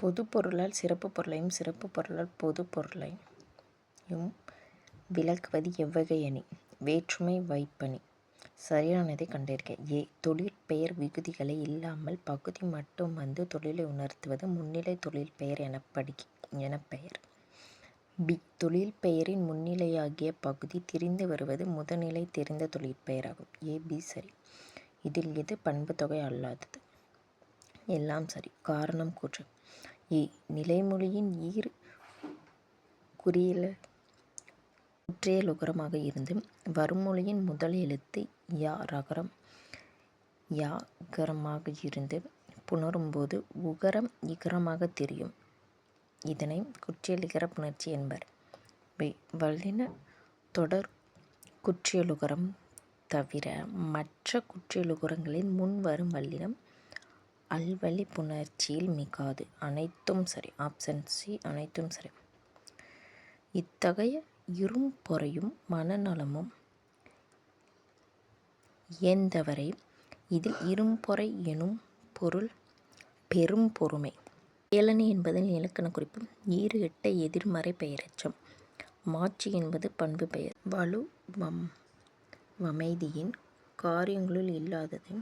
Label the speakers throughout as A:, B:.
A: பொது பொருளால் சிறப்பு பொருளையும் சிறப்பு பொருளால் பொது பொருளையும் விளக்குவது எவ்வகை அணி? வேற்றுமை வைப்பணி. சரியானதை கண்டறிக. ஏ. தொழிற்பெயர் விகுதிகளை இல்லாமல் பகுதி மட்டும் வந்து தொழிலை உணர்த்துவது முன்னிலை தொழிற்பெயர் எனப்பெயர். பி. தொழிற்பெயரின் முன்னிலையாகிய பகுதி திரிந்து வருவது முதுநிலை தெரிந்த தொழிற்பெயராகும். ஏ பி சரி. இதில் எது பண்புத்தொகை அல்லாதது? எல்லாம் சரி. காரணம் கூற்று. ஏ. நிலைமொழியின் ஈர் குற்றியலுகரமாக இருந்து வருமொழியின் முதல் எழுத்து யா கரமாக இருந்து புணரும்போது உகரம் இகரமாக தெரியும். இதனை குற்றியலிகர புணர்ச்சி என்பர். பி. வல்லின தொடர் குற்றியலுகரம் தவிர மற்ற குற்றியலுகரங்களில் முன் வரும் வல்லினம் அல்வழி புணர்ச்சியில் மிகாது. அனைத்தும் சரி. ஆப்ஷன் சி அனைத்தும் சரி. இத்தகைய இரும்பொறையும் மனநலமும் இயைந்தவரே. இதில் இரும்பொறை எனும் பொருள் பெரும் பொறுமை. ஏளனி என்பதன் இலக்கண குறிப்பு. ஈறு எட்ட எதிர்மறை பெயரெச்சம். மாட்சி என்பது பண்பு பெயர். வலு வமைதியின் காரியங்களுள் இல்லாதது.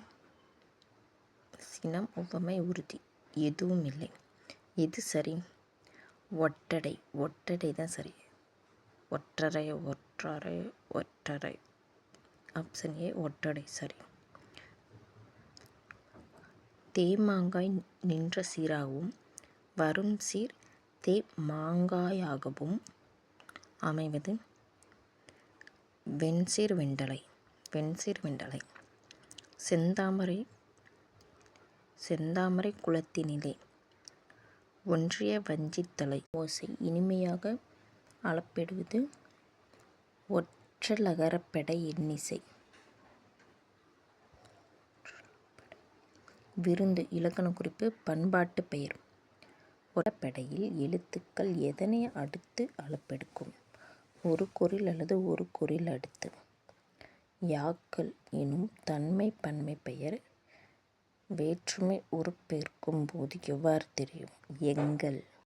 A: சினம் உவமை உறுதி. எதுவும் இல்லை. எது சரி? ஒட்டடை. ஒட்டடை தான் சரி. ஒற்றரை. ஆப்ஷன் ஏ ஒட்டடை சரி. தேமாங்காய் நின்ற சீராகவும் வரும் சீர் தேமாங்காயாகவும் அமைவது வெண்சீர் வெண்டலை. செந்தாமரை குளத்தினிலே ஒன்றிய வஞ்சித்தலை. ஓசை இனிமையாக அளப்பெடுவது ஒற்றலகரப்பெடை எண்ணிசை. விருந்து இலக்கண குறிப்பு. பண்பாட்டு பெயர். ஒற்றப்பெடையில் எழுத்துக்கள் எதனை அடுத்து அளப்பெடுக்கும்? ஒரு குறில் அல்லது ஒரு குறில் அடுத்து. யாக்கள் எனும் தன்மை பன்மை பெயர் வேற்றுமை உருப்பெருக்கும் போது எவ்வாறு தெரியும்? எங்கள்